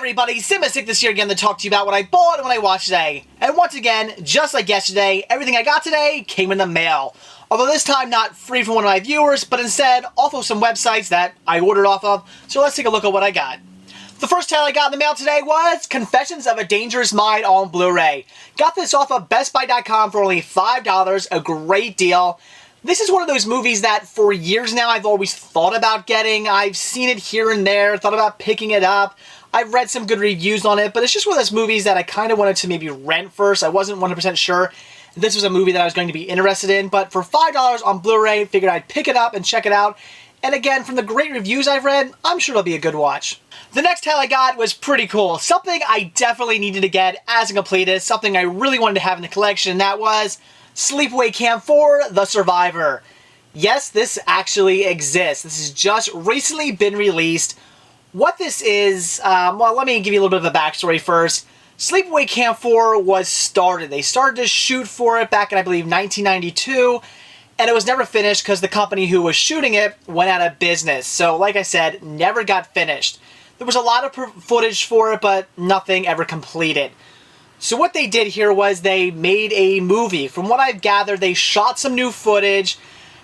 everybody, Simistic this year again to talk to you about what I bought and what I watched today. And once again, just like yesterday, everything I got today came in the mail. Although this time not free from one of my viewers, but instead off of some websites that I ordered off of. So let's take a look at what I got. The first title I got in the mail today was Confessions of a Dangerous Mind on Blu-ray. Got this off of BestBuy.com for only $5, a great deal. This is one of those movies that for years now I've always thought about getting. I've seen it here and there, thought about picking it up. I've read some good reviews on it, but it's just one of those movies that I kind of wanted to maybe rent first. I wasn't 100% sure this was a movie that I was going to be interested in, but for $5 on Blu-ray, figured I'd pick it up and check it out. And again, from the great reviews I've read, I'm sure it'll be a good watch. The next title I got was pretty cool. Something I definitely needed to get as a completist, something I really wanted to have in the collection, and that was Sleepaway Camp 4: The Survivor. Yes, this actually exists. This has just recently been released. What this is, well, let me give you a little bit of a backstory first. Sleepaway Camp 4 was started. They started to shoot for it back in, I believe, 1992, and it was never finished because the company who was shooting it went out of business. So, like I said, never got finished. There was a lot of footage for it, but nothing ever completed. So what they did here was they made a movie. From what I've gathered, they shot some new footage.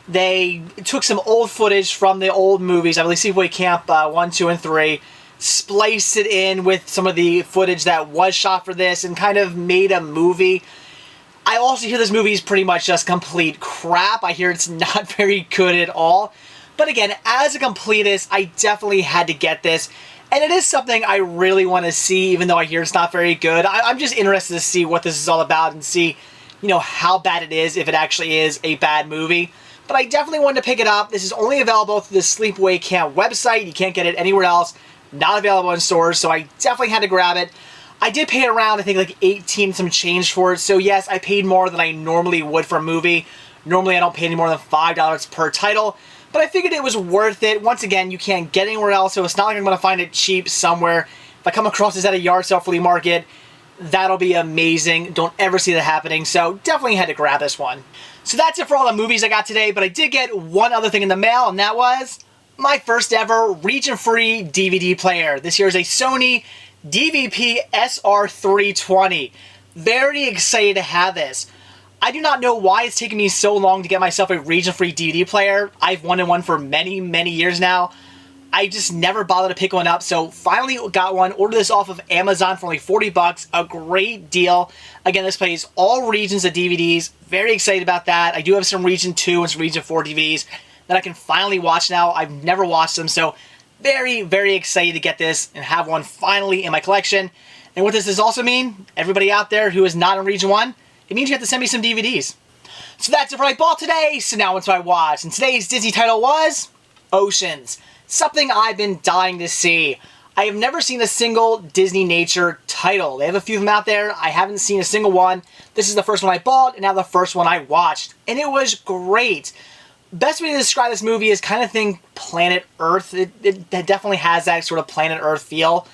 They took some old footage from the old movies, I believe Sleepaway Camp 1, 2, and 3, spliced it in with some of the footage that was shot for this, and kind of made a movie. I also hear this movie is pretty much just complete crap. I hear it's not very good at all. But again, as a completist, I definitely had to get this. And it is something I really want to see, even though I hear it's not very good. I'm just interested to see what this is all about and see, you know, how bad it is, if it actually is a bad movie. But I definitely wanted to pick it up. This is only available through the Sleepaway Camp website. You can't get it anywhere else. Not available in stores, so I definitely had to grab it. I did pay around, I think, like 18 some change for it. So yes, I paid more than I normally would for a movie. Normally I don't pay any more than $5 per title. But I figured it was worth it. Once again, you can't get anywhere else, so it's not like I'm going to find it cheap somewhere. If I come across this at a yard sale, flea market, that'll be amazing. Don't ever see that happening, so definitely had to grab this one. So that's it for all the movies I got today, but I did get one other thing in the mail, and that was my first ever region-free DVD player. This here is a Sony DVP SR320. Very excited to have this. I do not know why it's taken me so long to get myself a region-free DVD player. I've wanted one for many, many years now. I just never bothered to pick one up, so finally got one. Ordered this off of Amazon for only 40 bucks. A great deal. Again, this plays all regions of DVDs. Very excited about that. I do have some Region 2 and some Region 4 DVDs that I can finally watch now. I've never watched them, so very, very excited to get this and have one finally in my collection. And what does this also mean? Everybody out there who is not in Region 1, it means you have to send me some DVDs. So that's it for what I bought today, so now what's what I watched. And today's Disney title was Oceans. Something I've been dying to see. I have never seen a single Disney nature title. They have a few of them out there. I haven't seen a single one. This is the first one I bought, and now the first one I watched. And it was great. Best way to describe this movie is kind of think Planet Earth. It definitely has that sort of Planet Earth feel.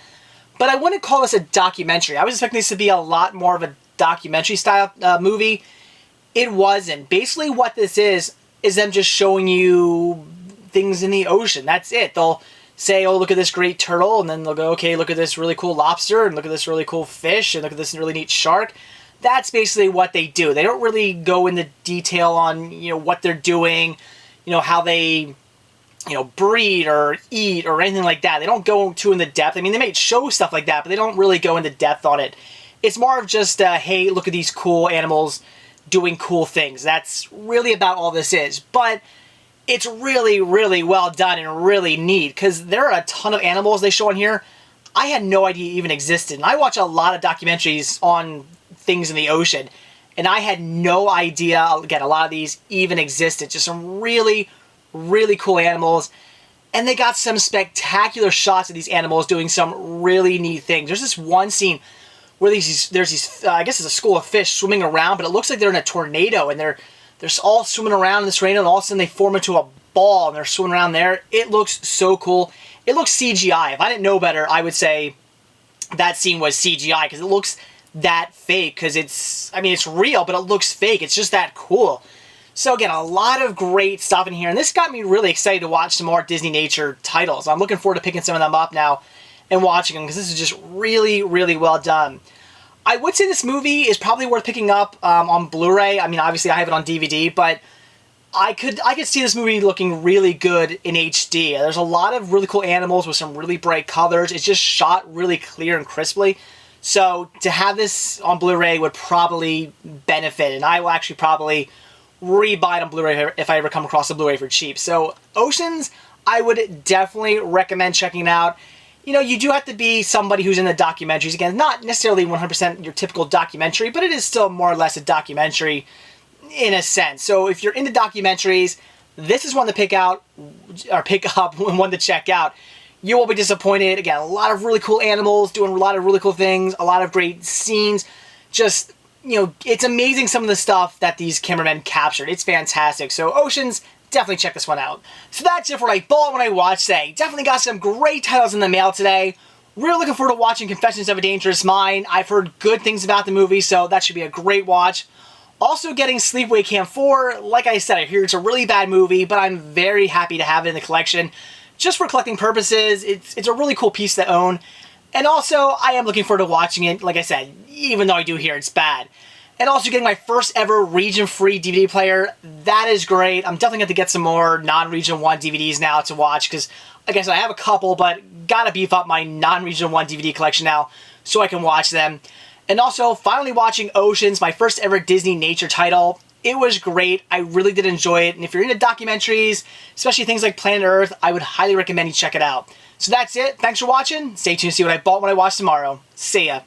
But I wouldn't call this a documentary. I was expecting this to be a lot more of a documentary style movie. It wasn't. Basically what this is them just showing you things in the ocean. That's it. They'll say, oh, look at this great turtle, and then they'll go, okay, look at this really cool lobster, and look at this really cool fish, and look at this really neat shark. That's basically what they do. They don't really go into detail on, you know, what they're doing, you know, how they, you know, breed or eat or anything like that. They don't go too into depth. I mean, they may show stuff like that, but they don't really go into depth on it. It's more of just, hey, look at these cool animals doing cool things. That's really about all this is. But it's really, really well done and really neat, because there are a ton of animals they show on here I had no idea even existed. And I watch a lot of documentaries on things in the ocean, and I had no idea, again, a lot of these even existed. Just some really, really cool animals. And they got some spectacular shots of these animals doing some really neat things. There's this one scene where there's these, I guess it's a school of fish swimming around, but it looks like they're in a tornado, and they're all swimming around in this tornado, and all of a sudden they form into a ball, and they're swimming around there. It looks so cool. It looks CGI. If I didn't know better, I would say that scene was CGI, because it looks that fake, because it's real, but it looks fake. It's just that cool. So again, a lot of great stuff in here, and this got me really excited to watch some more Disney nature titles. I'm looking forward to picking some of them up now and watching them because this is just really, really well done. I would say this movie is probably worth picking up on Blu-ray. I mean, obviously I have it on DVD, but I could see this movie looking really good in HD. There's a lot of really cool animals with some really bright colors. It's just shot really clear and crisply. So to have this on Blu-ray would probably benefit, and I will actually probably rebuy it on Blu-ray if I ever come across a Blu-ray for cheap. So Oceans, I would definitely recommend checking out. You know, you do have to be somebody who's into documentaries. Again, not necessarily 100% your typical documentary, but it is still more or less a documentary in a sense. So if you're into documentaries, this is one to pick up and one to check out. You won't be disappointed. Again, a lot of really cool animals doing a lot of really cool things, a lot of great scenes. Just, you know, it's amazing some of the stuff that these cameramen captured. It's fantastic. So Oceans, definitely check this one out. So that's it for what I bought when I watched today. Definitely got some great titles in the mail today. Really looking forward to watching Confessions of a Dangerous Mind. I've heard good things about the movie, so that should be a great watch. Also getting Sleepaway Camp 4. Like I said, I hear it's a really bad movie, but I'm very happy to have it in the collection. Just for collecting purposes, it's a really cool piece to own. And also, I am looking forward to watching it, like I said, even though I do hear it's bad. And also getting my first ever region-free DVD player. That is great. I'm definitely going to get some more non-Region 1 DVDs now to watch, because, like I said, I have a couple, but gotta beef up my non-Region 1 DVD collection now so I can watch them. And also, finally watching Oceans, my first ever Disney nature title. It was great. I really did enjoy it. And if you're into documentaries, especially things like Planet Earth, I would highly recommend you check it out. So that's it. Thanks for watching. Stay tuned to see what I bought when I watch tomorrow. See ya.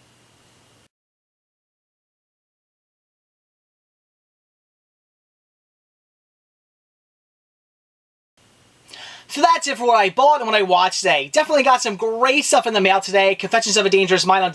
So that's it for what I bought and what I watched today. Definitely got some great stuff in the mail today. Confessions of a Dangerous Mind on